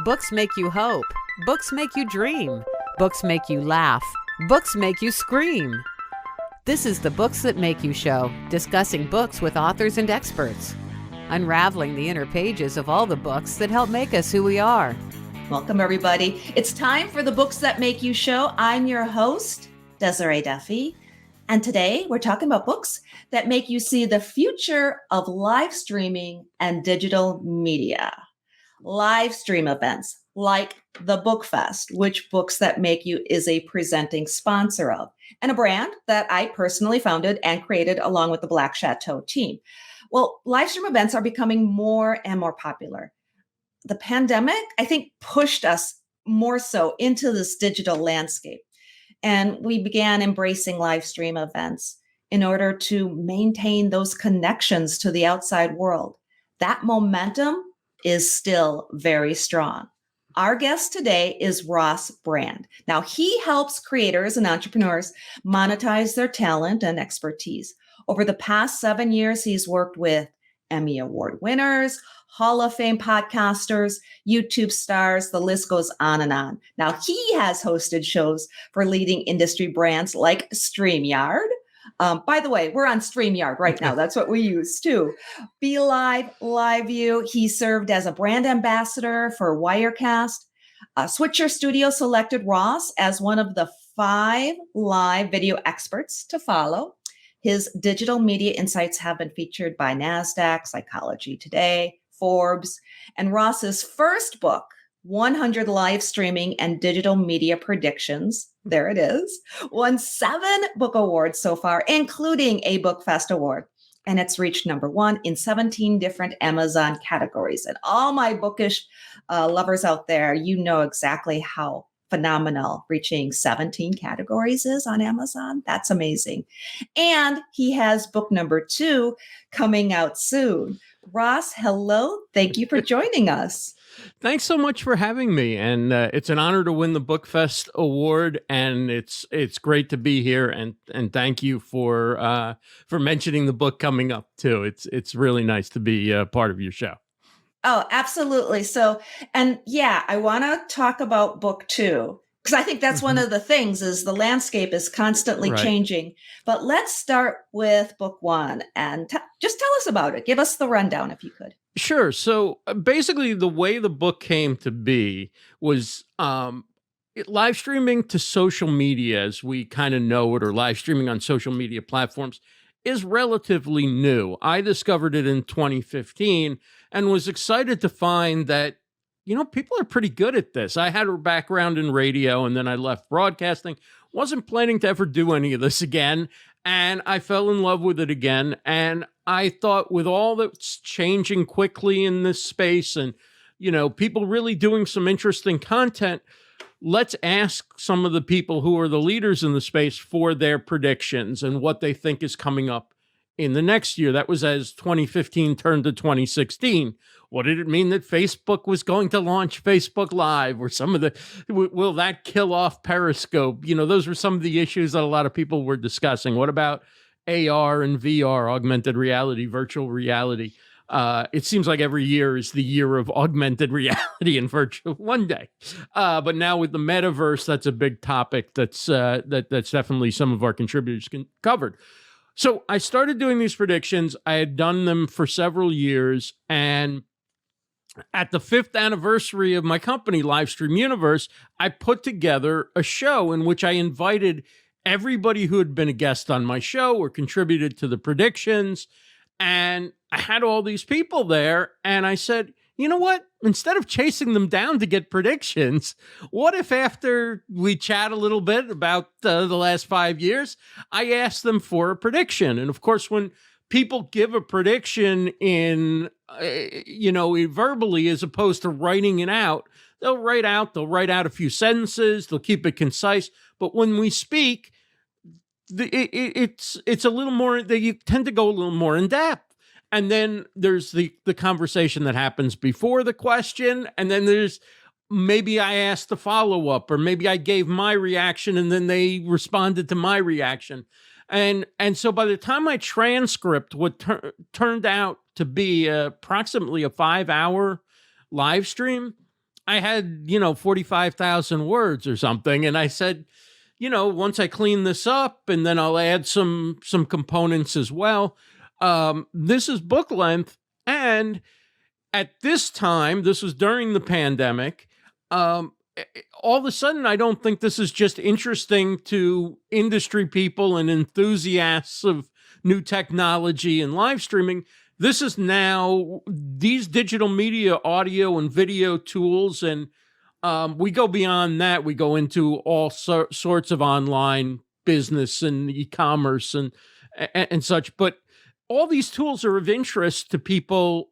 Books make you hope. Books make you dream. Books make you laugh. Books make you scream. This is the Books That Make You show, discussing books with authors and experts, unraveling the inner pages of all the books that help make us who we are. Welcome, everybody. It's time for the Books That Make You show. I'm your host, Desiree Duffy. And today we're talking about books that make you see the future of live streaming and digital media. Live stream events like the BookFest, which Books That Make You is a presenting sponsor of, and a brand that I personally founded and created along with the Black Chateau team. Well, live stream events are becoming more and more popular. The pandemic, I think, pushed us more so into this digital landscape. And we began embracing live stream events in order to maintain those connections to the outside world. That momentum is still very strong. Our guest today is Ross Brand. Now, he helps creators and entrepreneurs monetize their talent and expertise. Over the past 7 years, he's worked with Emmy Award winners, Hall of Fame podcasters, YouTube stars, the list goes on and on. Now, he has hosted shows for leading industry brands like StreamYard. By the way, we're on StreamYard right now. That's what we use too. BeLive, LiveU. He served as a brand ambassador for Wirecast. Switcher Studio selected Ross as one of the 5 live video experts to follow. His digital media insights have been featured by Nasdaq, Psychology Today, Forbes, and Ross's first book, 100 Live Streaming and Digital Media Predictions, there it is, won 7 book awards so far, including a BookFest award. And it's reached number 1 in 17 different Amazon categories. And all my bookish lovers out there, you know exactly how phenomenal reaching 17 categories is on Amazon. That's amazing. And he has book number 2 coming out soon. Ross, hello. Thank you for joining us. Thanks so much for having me. And it's an honor to win the BookFest award. And it's great to be here. And thank you for mentioning the book coming up too. It's really nice to be part of your show. Oh, absolutely. So, and yeah, I want to talk about book 2, because I think that's one of the things is the landscape is constantly changing. But let's start with book 1 and just tell us about it. Give us the rundown if you could. Sure. So basically the way the book came to be was live streaming to social media as we kind of know it, or live streaming on social media platforms, is relatively new. I discovered it in 2015 and was excited to find that, you know, people are pretty good at this. I had a background in radio and then I left broadcasting. Wasn't planning to ever do any of this again. And I fell in love with it again. And I thought with all that's changing quickly in this space and, you know, people really doing some interesting content, let's ask some of the people who are the leaders in the space for their predictions and what they think is coming up in the next year. That was as 2015 turned to 2016. What did it mean that Facebook was going to launch Facebook Live, or some of the, will that kill off Periscope? You know, those were some of the issues that a lot of people were discussing. What about AR and VR, augmented reality, virtual reality? It seems like every year is the year of augmented reality and virtual one day. But now with the Metaverse, that's a big topic that's definitely some of our contributors covered. So I started doing these predictions. I had done them for several years. And at the 5th anniversary of my company, Livestream Universe, I put together a show in which I invited everybody who had been a guest on my show or contributed to the predictions. And I had all these people there, and I said, you know what? Instead of chasing them down to get predictions, what if after we chat a little bit about the last 5 years, I asked them for a prediction? And of course, when people give a prediction in, verbally, as opposed to writing it out, they'll write out a few sentences, they'll keep it concise. But when we speak, it's a little more, you tend to go a little more in depth. And then there's the conversation that happens before the question. And then there's maybe I asked the follow-up, or maybe I gave my reaction and then they responded to my reaction. And so by the time my transcript turned out to be approximately a 5-hour live stream, I had, 45,000 words or something. And I said, once I clean this up and then I'll add some components as well. This is book length. And at this time, this was during the pandemic. All of a sudden, I don't think this is just interesting to industry people and enthusiasts of new technology and live streaming. This is now these digital media, audio and video tools. And we go beyond that. We go into all sorts of online business and e-commerce and such. But all these tools are of interest to people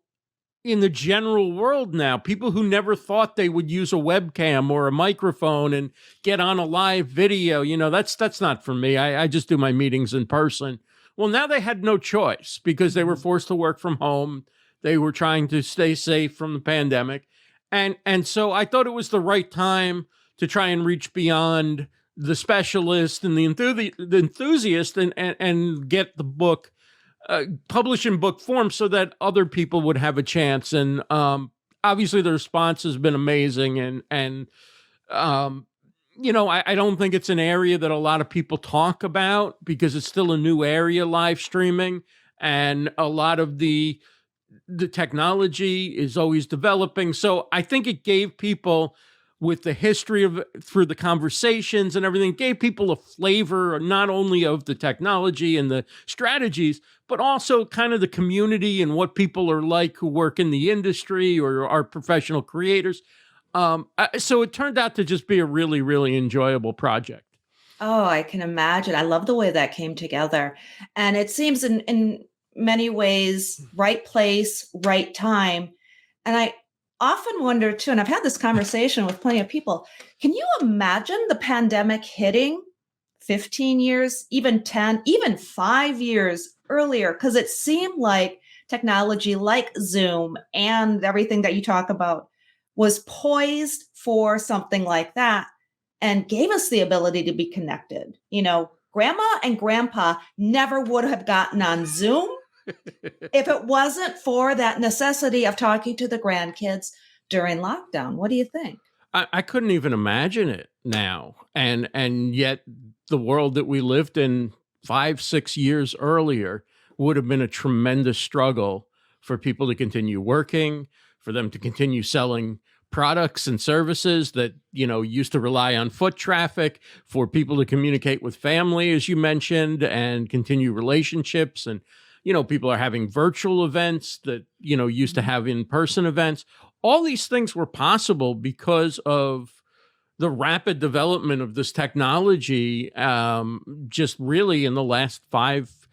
in the general world now, people who never thought they would use a webcam or a microphone and get on a live video. That's not for me. I just do my meetings in person. Well, now they had no choice because they were forced to work from home. They were trying to stay safe from the pandemic. And so I thought it was the right time to try and reach beyond the specialist and the enthusiast and get the book published in book form so that other people would have a chance. And obviously the response has been amazing. And I don't think it's an area that a lot of people talk about because it's still a new area, live streaming. And a lot of the technology is always developing. So I think it gave people, with the history of through the conversations and everything, gave people a flavor not only of the technology and the strategies, but also kind of the community and what people are like who work in the industry or are professional creators. So it turned out to just be a really, really enjoyable project. Oh, I can imagine. I love the way that came together. And it seems in many ways, right place, right time. And I often wonder too, and I've had this conversation with plenty of people, can you imagine the pandemic hitting 15 years, even 10, even 5 years earlier? Because it seemed like technology like Zoom and everything that you talk about was poised for something like that and gave us the ability to be connected. Grandma and grandpa never would have gotten on Zoom if it wasn't for that necessity of talking to the grandkids during lockdown. What do you think? I couldn't even imagine it now. And yet the world that we lived in 5-6 years earlier would have been a tremendous struggle for people to continue working, for them to continue selling products and services that, used to rely on foot traffic, for people to communicate with family, as you mentioned, and continue relationships. And, people are having virtual events that, used to have in-person events. All these things were possible because of the rapid development of this technology, just really in the last 5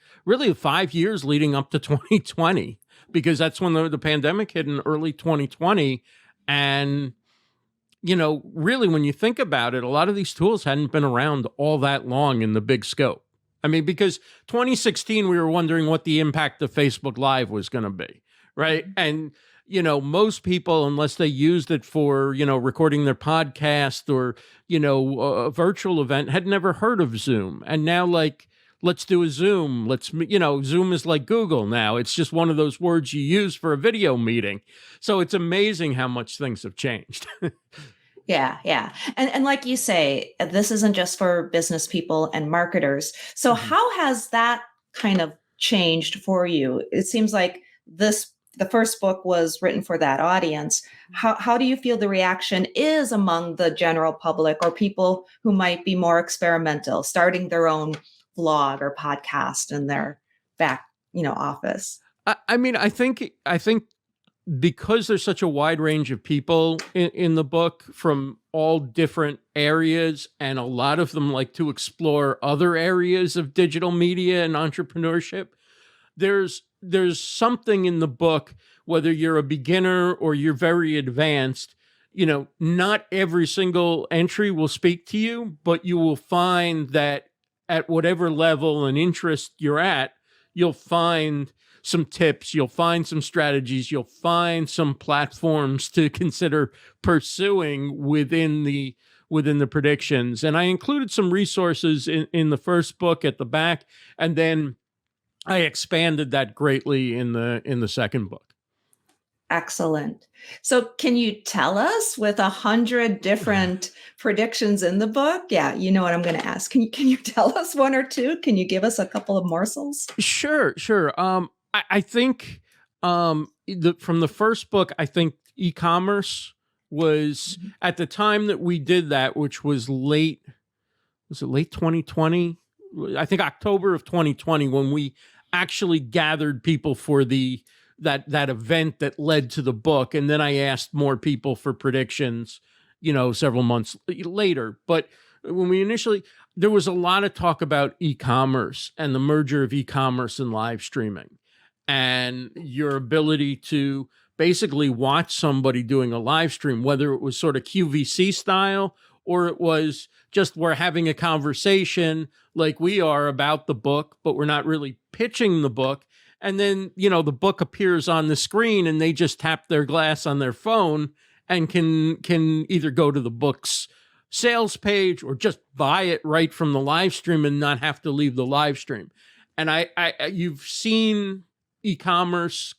years leading up to 2020, because that's when the pandemic hit in early 2020. And, really, when you think about it, a lot of these tools hadn't been around all that long in the big scope. I mean, because 2016, we were wondering what the impact of Facebook Live was going to be, right? And, most people, unless they used it for, recording their podcast or, a virtual event, had never heard of Zoom. And now, let's do a Zoom. Zoom is like Google now. It's just one of those words you use for a video meeting. So it's amazing how much things have changed. Yeah. And like you say, this isn't just for business people and marketers. So how has that kind of changed for you? It seems like the first book was written for that audience. How do you feel the reaction is among the general public or people who might be more experimental, starting their own vlog or podcast in their back, office? I think because there's such a wide range of people in the book from all different areas, and a lot of them like to explore other areas of digital media and entrepreneurship, there's something in the book, whether you're a beginner or you're very advanced, not every single entry will speak to you, but you will find that at whatever level and interest you're at, you'll find some tips, you'll find some strategies, you'll find some platforms to consider pursuing within the predictions. And I included some resources in the first book at the back, and then I expanded that greatly in the second book. Excellent. So can you tell us, with 100 different predictions in the book? Yeah, you know what I'm going to ask. Can you tell us one or two? Can you give us a couple of morsels? Sure. I think from the first book, I think e-commerce was at the time that we did that, which was late 2020? I think October of 2020, when we actually gathered people for that event that led to the book. And then I asked more people for predictions, several months later. But when we initially, there was a lot of talk about e-commerce and the merger of e-commerce and live streaming, and your ability to basically watch somebody doing a live stream, whether it was sort of QVC style or it was just we're having a conversation like we are about the book, but we're not really pitching the book. And then, the book appears on the screen and they just tap their glass on their phone and can either go to the book's sales page or just buy it right from the live stream and not have to leave the live stream. And you've seen e-commerce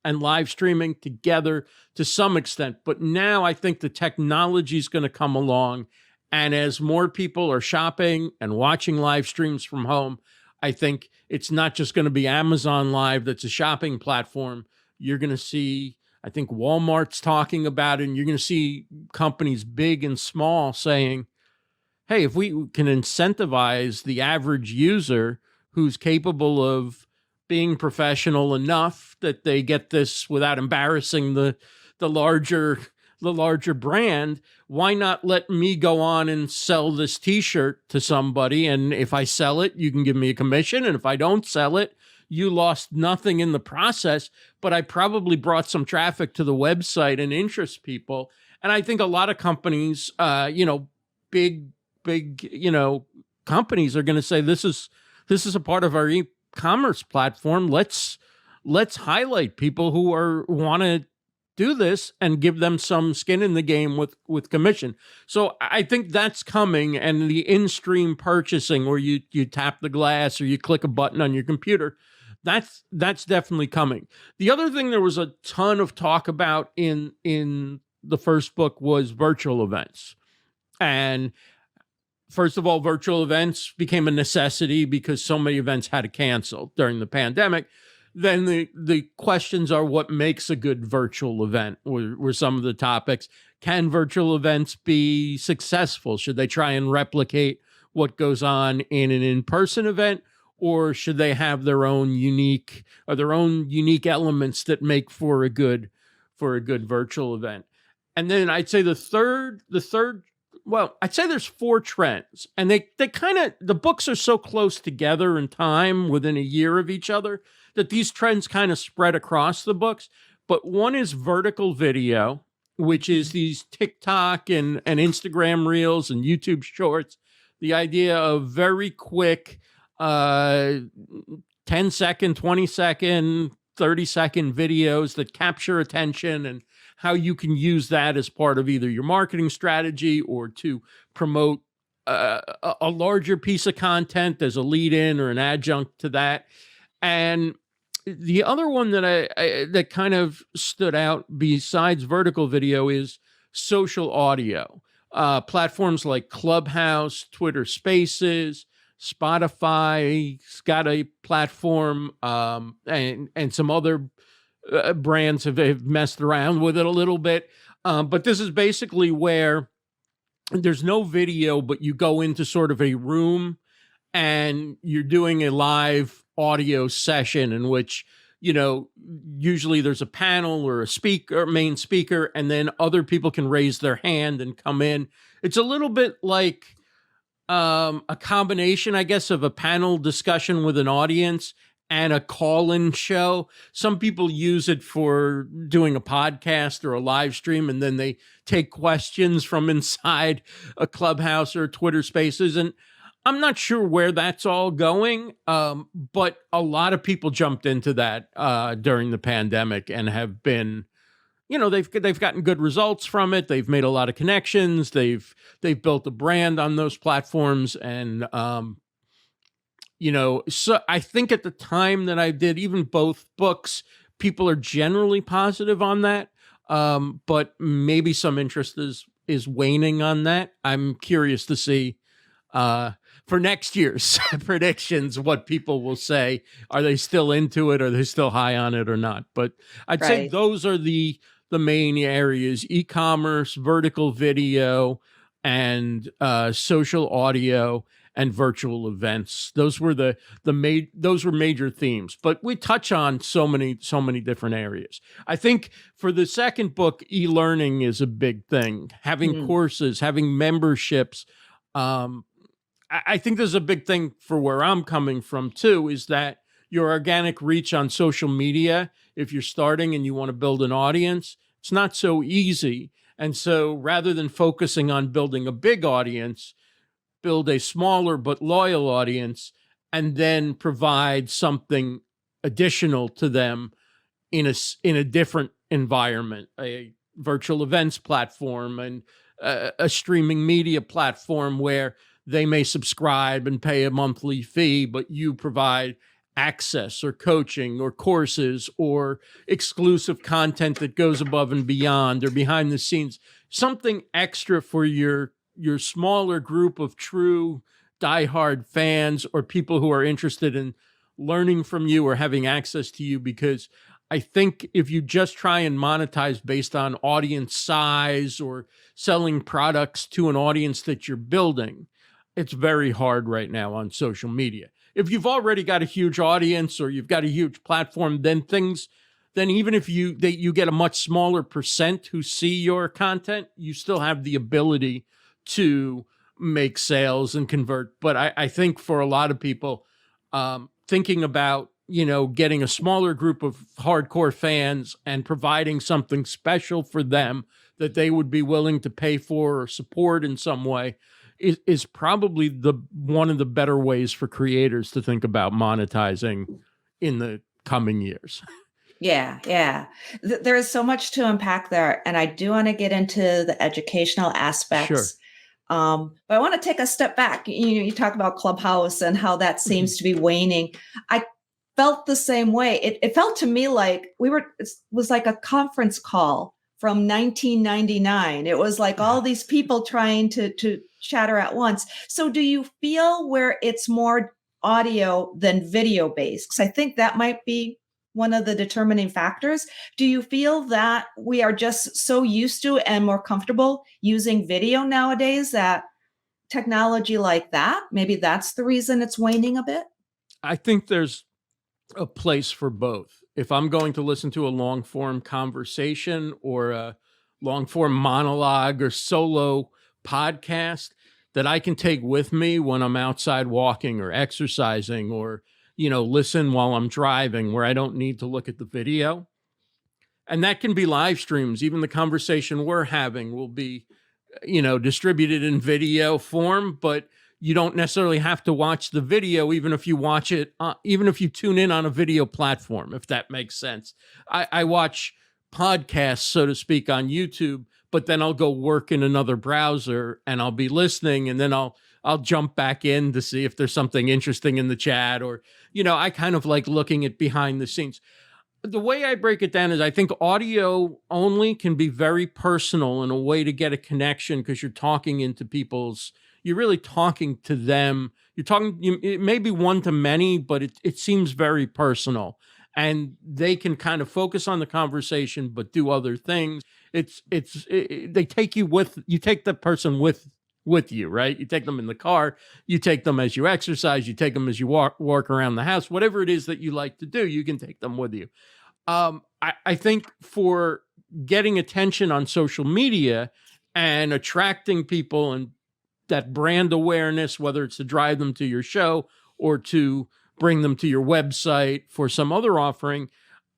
and live streaming together to some extent, but now I think the technology is going to come along. And as more people are shopping and watching live streams from home, I think it's not just going to be Amazon Live that's a shopping platform. You're going to see, I think Walmart's talking about it, and you're going to see companies big and small saying, hey, if we can incentivize the average user who's capable of being professional enough that they get this without embarrassing the larger brand, why not let me go on and sell this t-shirt to somebody? And if I sell it, you can give me a commission. And if I don't sell it, you lost nothing in the process, but I probably brought some traffic to the website and interest people. And I think a lot of companies, big, companies are going to say, this is a part of our e-commerce platform. Let's highlight people who want to do this and give them some skin in the game with commission. So I think that's coming, and the in-stream purchasing where you tap the glass or you click a button on your computer, that's definitely coming. The other thing there was a ton of talk about in the first book was virtual events. And first of all, virtual events became a necessity because so many events had to cancel during the pandemic. Then the questions are, what makes a good virtual event were some of the topics. Can virtual events be successful? Should they try and replicate what goes on in an in-person event, or should they have their own unique elements that make for a good virtual event? And then I'd say the third, well, I'd say there's 4 trends, and they kind of, the books are so close together in time, within a year of each other, that these trends kind of spread across the books. But one is vertical video, which is these TikTok and Instagram reels and YouTube shorts. The idea of very quick 10-second, 20-second, 30-second videos that capture attention, and how you can use that as part of either your marketing strategy or to promote a larger piece of content as a lead-in or an adjunct to that. And the other one that kind of stood out besides vertical video is social audio. Platforms like Clubhouse, Twitter Spaces, Spotify's got a platform, and some other brands have messed around with it a little bit. But this is basically where there's no video, but you go into sort of a room and you're doing a live audio session in which, usually there's a panel or a main speaker, and then other people can raise their hand and come in. It's a little bit like a combination, I guess, of a panel discussion with an audience and a call-in show. Some people use it for doing a podcast or a live stream, and then they take questions from inside a Clubhouse or Twitter Spaces. And I'm not sure where that's all going, but a lot of people jumped into that during the pandemic and have been, they've gotten good results from it. They've made a lot of connections. They've built a brand on those platforms, and so I think at the time that I did even both books, people are generally positive on that, but maybe some interest is waning on that. I'm curious to see for next year's predictions what people will say. Are they still into it? Are they still high on it or not? But I'd say Right. those are the main areas: e-commerce, vertical video, and social audio and virtual events. Those were those were major themes, but we touch on so many different areas. I think for the second book, e-learning is a big thing. Having courses, having memberships. I think there's a big thing for where I'm coming from too, is that your organic reach on social media, if you're starting and you want to build an audience, it's not so easy. And so rather than focusing on building a big audience, build a smaller but loyal audience, and then provide something additional to them in a different environment, a virtual events platform and a streaming media platform where they may subscribe and pay a monthly fee, but you provide access or coaching or courses or exclusive content that goes above and beyond or behind the scenes, something extra for your smaller group of true diehard fans or people who are interested in learning from you or having access to you. Because I think if you just try and monetize based on audience size or selling products to an audience that you're building, it's very hard right now on social media. If you've already got a huge audience or you've got a huge platform, then even if you get a much smaller percent who see your content, you still have the ability to make sales and convert. But I think for a lot of people, thinking about, getting a smaller group of hardcore fans and providing something special for them that they would be willing to pay for or support in some way is probably one of the better ways for creators to think about monetizing in the coming years. Yeah. There is so much to unpack there. And I do want to get into the educational aspects. Sure. But I want to take a step back. You talk about Clubhouse and how that seems to be waning. I felt the same way. It felt to me like it was like a conference call from 1999. It was like all these people trying to chatter at once. So do you feel where it's more audio than video based? Because I think that might be one of the determining factors. Do you feel that we are just so used to and more comfortable using video nowadays that technology like that, maybe that's the reason it's waning a bit? I think there's a place for both. If I'm going to listen to a long form conversation or a long form monologue or solo podcast that I can take with me when I'm outside walking or exercising or, listen while I'm driving where I don't need to look at the video. And that can be live streams. Even the conversation we're having will be, distributed in video form, but you don't necessarily have to watch the video, even if you watch it, even if you tune in on a video platform, if that makes sense. I watch podcasts, so to speak, on YouTube, but then I'll go work in another browser and I'll be listening, and then I'll jump back in to see if there's something interesting in the chat, or, I kind of like looking at behind the scenes. The way I break it down is I think audio only can be very personal in a way to get a connection, because you're talking into you're really talking to them. It may be one to many, but it seems very personal, and they can kind of focus on the conversation, but do other things. They take you take the person with you, right? You take them in the car, you take them as you exercise, you take them as you walk around the house, whatever it is that you like to do, you can take them with you. I think for getting attention on social media and attracting people and that brand awareness, whether it's to drive them to your show or to bring them to your website for some other offering,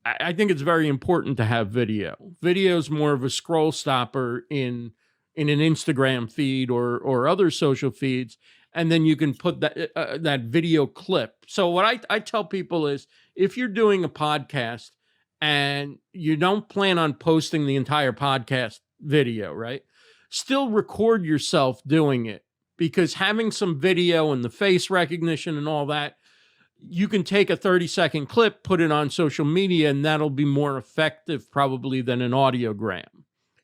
I think it's very important to have video. Video is more of a scroll stopper in an Instagram feed or other social feeds, and then you can put that video clip. So what I tell people is, if you're doing a podcast and you don't plan on posting the entire podcast video, right? Still record yourself doing it, because having some video and the face recognition and all that you can take a 30-second clip, put it on social media, and that'll be more effective probably than an audiogram.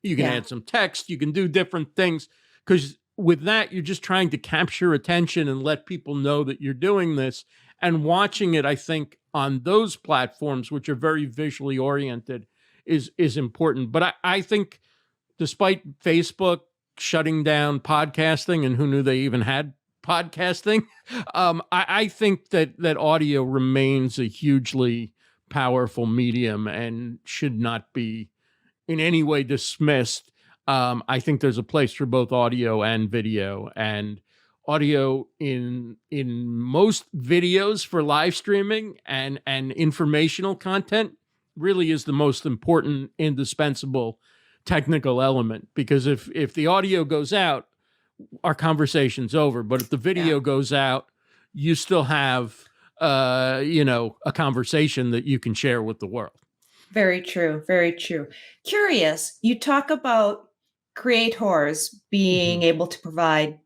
You can add some text, you can do different things, because with that, you're just trying to capture attention and let people know that you're doing this. And watching it, I think, on those platforms, which are very visually oriented, is important. But I think despite Facebook shutting down podcasting, and who knew they even had podcasting, I think that audio remains a hugely powerful medium and should not be in any way dismissed. I think there's a place for both audio and video, and audio in most videos for live streaming and informational content really is the most important, indispensable technical element, because if the audio goes out, our conversation's over. But if the video goes out, you still have a conversation that you can share with the world. Very true. Very true. Curious, you talk about creators being able to provide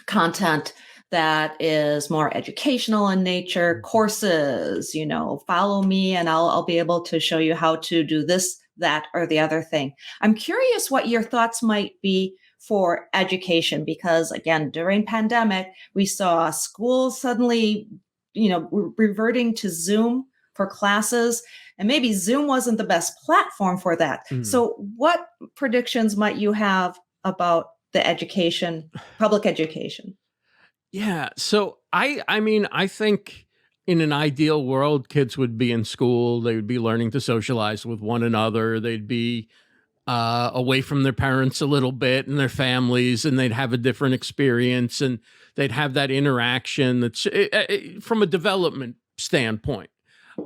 content that is more educational in nature, courses, follow me and I'll be able to show you how to do this, that, or the other thing. I'm curious what your thoughts might be for education, because again, during pandemic, we saw schools suddenly, reverting to Zoom for classes, and maybe Zoom wasn't the best platform for that. So what predictions might you have about the education, public education? Yeah. So I think in an ideal world, kids would be in school. They would be learning to socialize with one another. They'd be away from their parents a little bit and their families, and they'd have a different experience, and they'd have that interaction that's from a development standpoint.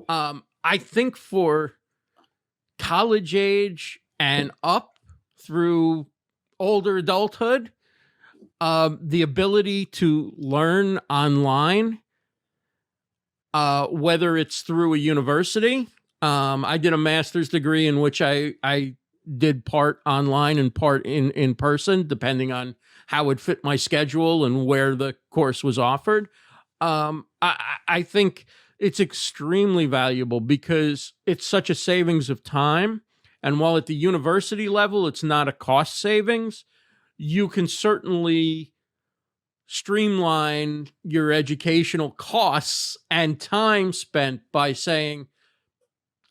I think for college age and up through older adulthood, the ability to learn online, whether it's through a university. I did a master's degree in which I did part online and part in person, depending on how it fit my schedule and where the course was offered. I think it's extremely valuable because it's such a savings of time. And while at the university level, it's not a cost savings, you can certainly streamline your educational costs and time spent by saying,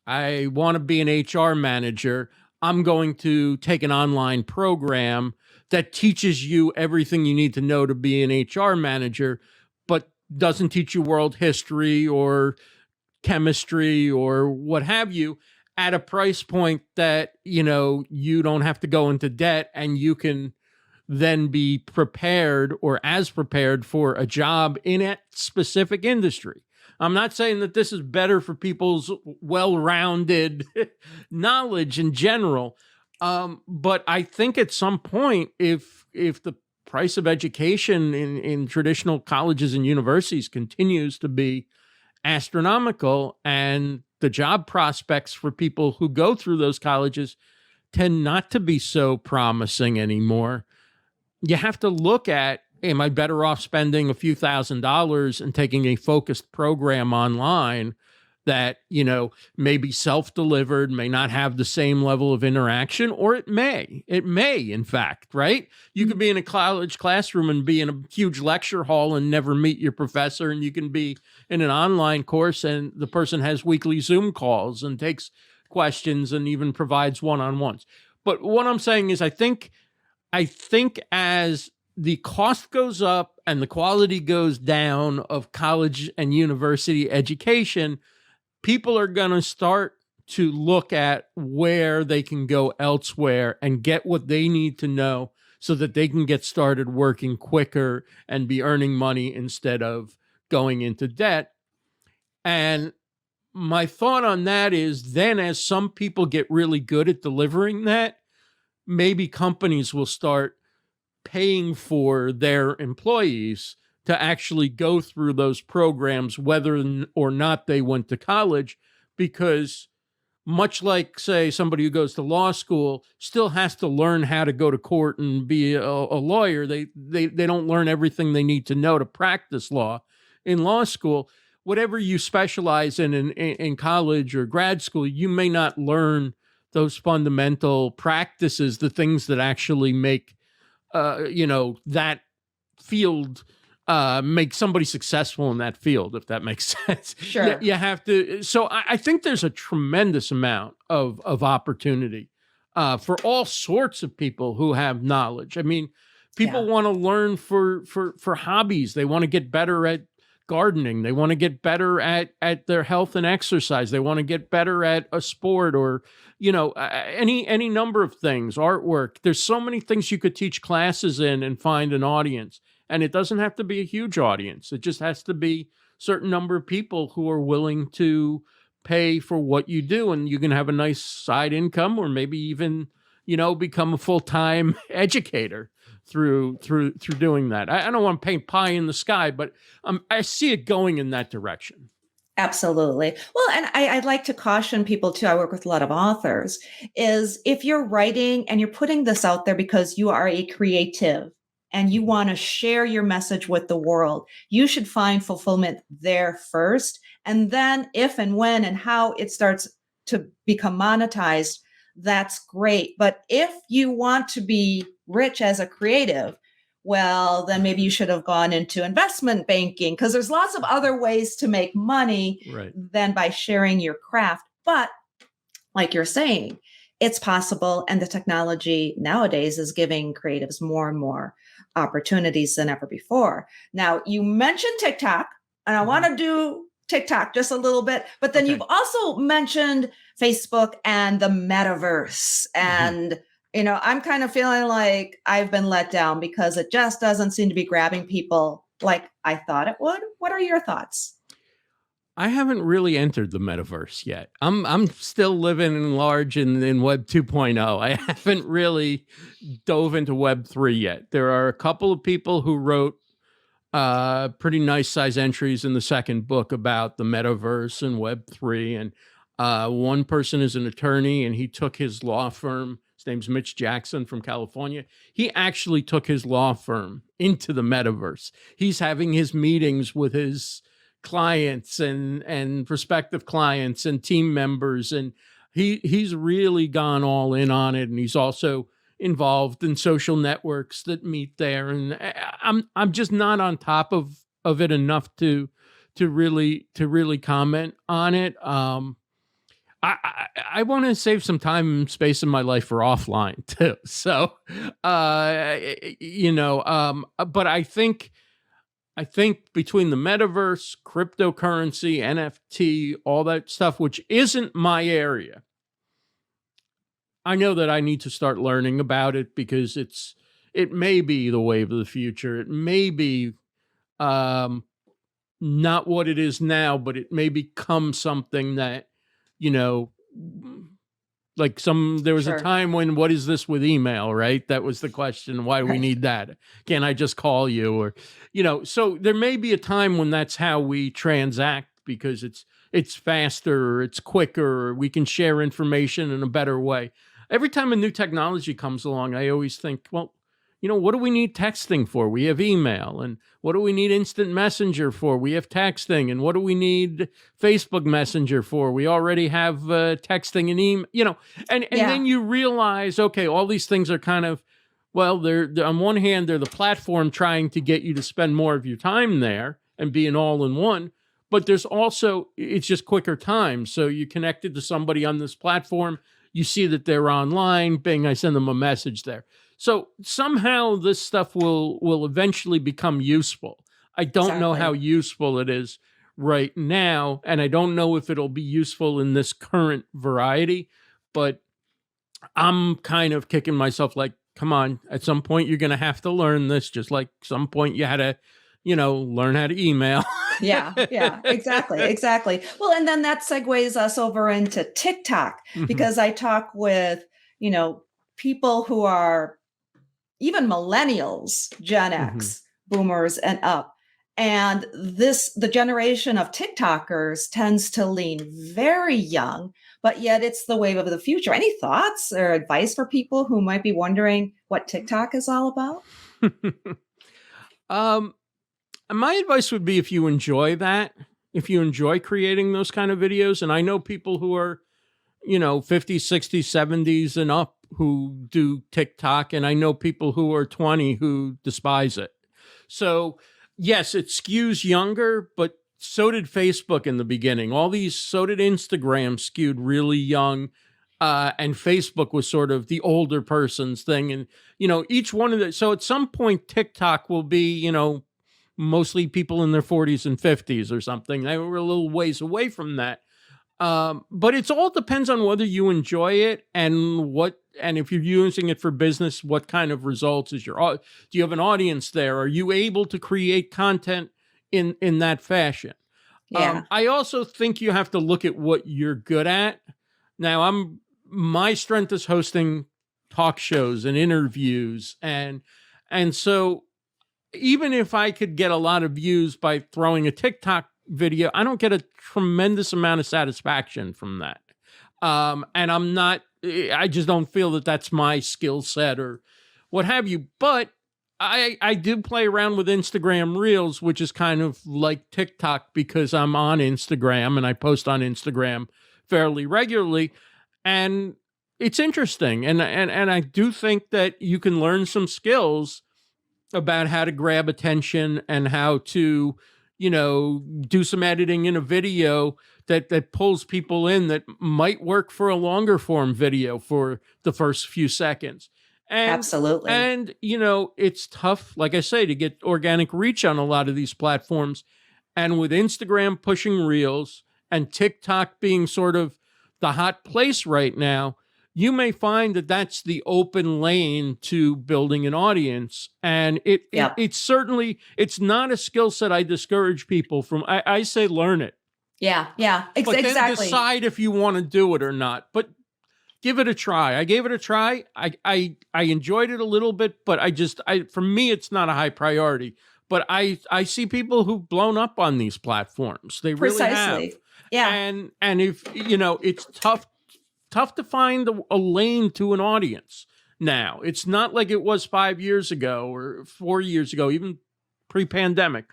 I want to be an HR manager. I'm going to take an online program that teaches you everything you need to know to be an HR manager, but doesn't teach you world history or chemistry or what have you, at a price point that, you don't have to go into debt, and you can then be prepared or as prepared for a job in a specific industry. I'm not saying that this is better for people's well-rounded knowledge in general, but I think at some point, if the price of education in traditional colleges and universities continues to be astronomical, and the job prospects for people who go through those colleges tend not to be so promising anymore, you have to look at, am I better off spending a few $1,000s and taking a focused program online that, may be self-delivered, may not have the same level of interaction, or it may, in fact, right? You could be in a college classroom and be in a huge lecture hall and never meet your professor. And you can be in an online course and the person has weekly Zoom calls and takes questions and even provides one-on-ones. But what I'm saying is I think as the cost goes up and the quality goes down of college and university education, people are going to start to look at where they can go elsewhere and get what they need to know so that they can get started working quicker and be earning money instead of going into debt. And my thought on that is then, as some people get really good at delivering that, maybe companies will start paying for their employees to actually go through those programs, whether or not they went to college, because much like, say, somebody who goes to law school still has to learn how to go to court and be a lawyer. They don't learn everything they need to know to practice law in law school. whatever you specialize in college or grad school, you may not learn those fundamental practices, the things that actually make, that field, make somebody successful in that field, if that makes sense. Sure. You have to. So I think there's a tremendous amount of opportunity for all sorts of people who have knowledge. I mean, people want to learn for hobbies. They want to get better at gardening. They want to get better at their health and exercise. They want to get better at a sport or, any number of things, artwork. There's so many things you could teach classes in and find an audience. And it doesn't have to be a huge audience. It just has to be a certain number of people who are willing to pay for what you do. And you can have a nice side income, or maybe even, become a full-time educator through doing that. I don't want to paint pie in the sky, but I see it going in that direction. Absolutely. Well, and I'd like to caution people too. I work with a lot of authors, is if you're writing and you're putting this out there because you are a creative and you want to share your message with the world, you should find fulfillment there first. And then if and when and how it starts to become monetized, that's great. But if you want to be rich as a creative, well, then maybe you should have gone into investment banking, because there's lots of other ways to make money than by sharing your craft. But like you're saying, it's possible. And the technology nowadays is giving creatives more and more opportunities than ever before. Now, you mentioned TikTok, and I want to do TikTok just a little bit, but then you've also mentioned Facebook and the Metaverse. And I'm kind of feeling like I've been let down because it just doesn't seem to be grabbing people like I thought it would. What are your thoughts? I haven't really entered the Metaverse yet. I'm still living large in Web 2.0. I haven't really dove into Web 3 yet. There are a couple of people who wrote pretty nice size entries in the second book about the Metaverse and Web 3. And one person is an attorney, and he took his law firm. His name's Mitch Jackson from California. He actually took his law firm into the Metaverse. He's having his meetings with his clients and prospective clients and team members. And he's really gone all in on it. And he's also involved in social networks that meet there. And I'm just not on top of it enough to really comment on it. I want to save some time and space in my life for offline too. So, but I think between the Metaverse, cryptocurrency, NFT, all that stuff, which isn't my area, I know that I need to start learning about it, because it may be the wave of the future. It may be not what it is now, but it may become something that, like there was a time when, what is this with email, right? That was the question. Why do we need that? Can't I just call you? Or, so there may be a time when that's how we transact, because it's faster, or it's quicker, or we can share information in a better way. Every time a new technology comes along, I always think, well, what do we need texting for? We have email. And what do we need instant messenger for? We have texting. And what do we need Facebook Messenger for? We already have texting and email, and then you realize, okay, all these things are kind of, well, they're on one hand, they're the platform trying to get you to spend more of your time there and be an all-in-one. But there's also, it's just quicker time. So you connected to somebody on this platform, you see that they're online, bing, I send them a message there. So somehow this stuff will eventually become useful. I don't know how useful it is right now, and I don't know if it'll be useful in this current variety, but I'm kind of kicking myself like, come on, at some point you're going to have to learn this, just like some point you had to, learn how to email. Yeah, exactly. Well, and then that segues us over into TikTok, because I talk with, people who are even millennials, Gen X, boomers and up. And the generation of TikTokers tends to lean very young, but yet it's the wave of the future. Any thoughts or advice for people who might be wondering what TikTok is all about? My advice would be, if you enjoy that, if you enjoy creating those kind of videos. And I know people who are, 50s, 60s, 70s and up who do TikTok. And I know people who are 20 who despise it. So yes, it skews younger, but so did Facebook in the beginning. So did Instagram skewed really young. And Facebook was sort of the older person's thing. And, each one of the, so at some point TikTok will be, mostly people in their 40s and 50s or something. They were a little ways away from that. But it all depends on whether you enjoy it and if you're using it for business, what kind of results do you have an audience there? Are you able to create content in that fashion? Yeah. I also think you have to look at what you're good at. Now my strength is hosting talk shows and interviews. And so even if I could get a lot of views by throwing a TikTok video, I don't get a tremendous amount of satisfaction from that. And I just don't feel that that's my skill set or what have you. But I do play around with Instagram Reels, which is kind of like TikTok because I'm on Instagram and I post on Instagram fairly regularly. And it's interesting. And I do think that you can learn some skills about how to grab attention and how to, do some editing in a video that pulls people in that might work for a longer form video for the first few seconds. And, absolutely. And, it's tough, like I say, to get organic reach on a lot of these platforms. And with Instagram pushing Reels and TikTok being sort of the hot place right now, you may find that that's the open lane to building an audience. And it's certainly, it's not a skill set I discourage people from. I say learn it. Yeah. But then decide if you want to do it or not. But give it a try. I gave it a try. I enjoyed it a little bit, but for me, it's not a high priority. But I see people who've blown up on these platforms. They really have. Yeah. And if, it's tough to find a lane to an audience now. It's not like it was 5 years ago or 4 years ago, even pre-pandemic.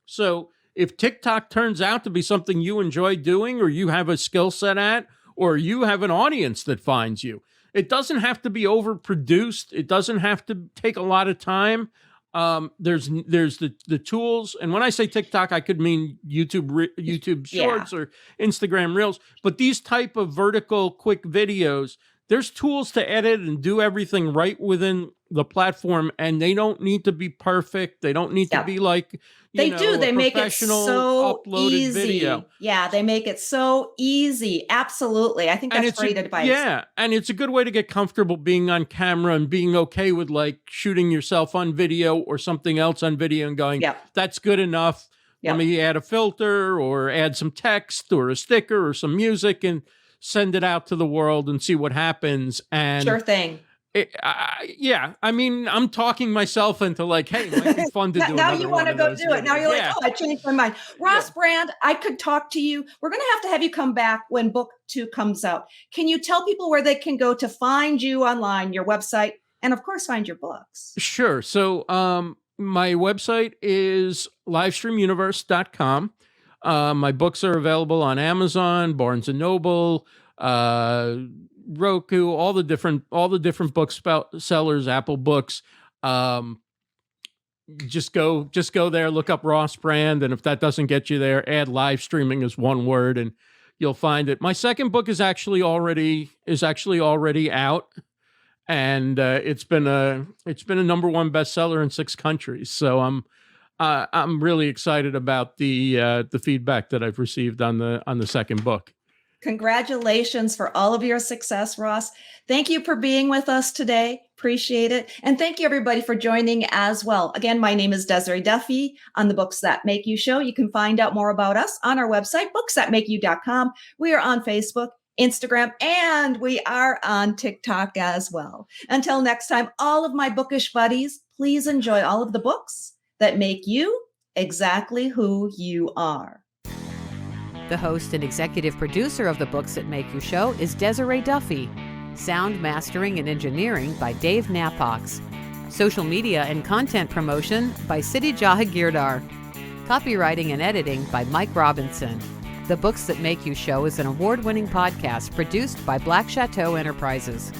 So if TikTok turns out to be something you enjoy doing or you have a skill set at, or you have an audience that finds you, it doesn't have to be overproduced. It doesn't have to take a lot of time. There's the tools. And when I say TikTok, I could mean YouTube Shorts or Instagram Reels. But these type of vertical quick videos, there's tools to edit and do everything right within the platform. And they don't need to be perfect. They don't need to be like, they make it so uploaded easy. Video. Yeah, they make it so easy. Absolutely. I think that's great advice. Yeah, and it's a good way to get comfortable being on camera and being okay with like shooting yourself on video or something else on video and going, that's good enough. Let me add a filter or add some text or a sticker or some music and send it out to the world and see what happens. And sure thing. I mean, I'm talking myself into like, hey, it might be fun to do. Now you want to go do it. Now you're like, I changed my mind. Ross Brand, I could talk to you. We're going to have you come back when book 2 comes out. Can you tell people where they can go to find you online, your website, and of course, find your books? Sure. So my website is livestreamuniverse.com. My books are available on Amazon, Barnes & Noble, Roku, all the different book sellers, Apple Books. Just go there, look up Ross Brand, and if that doesn't get you there, add live streaming as one word, and you'll find it. My second book is actually already out, and it's been a number 1 bestseller in 6 countries. So I'm really excited about the feedback that I've received on the second book. Congratulations for all of your success, Ross. Thank you for being with us today. Appreciate it. And thank you, everybody, for joining as well. Again, my name is Desiree Duffy on the Books That Make You show. You can find out more about us on our website, booksthatmakeyou.com. We are on Facebook, Instagram, and we are on TikTok as well. Until next time, all of my bookish buddies, please enjoy all of the books that make you exactly who you are. The host and executive producer of the Books That Make You show is Desiree Duffy. Sound mastering and engineering by Dave Napox. Social media and content promotion by Siddhi Jahagirdar. Copywriting and editing by Mike Robinson. The Books That Make You Show is an award-winning podcast produced by Black Chateau Enterprises.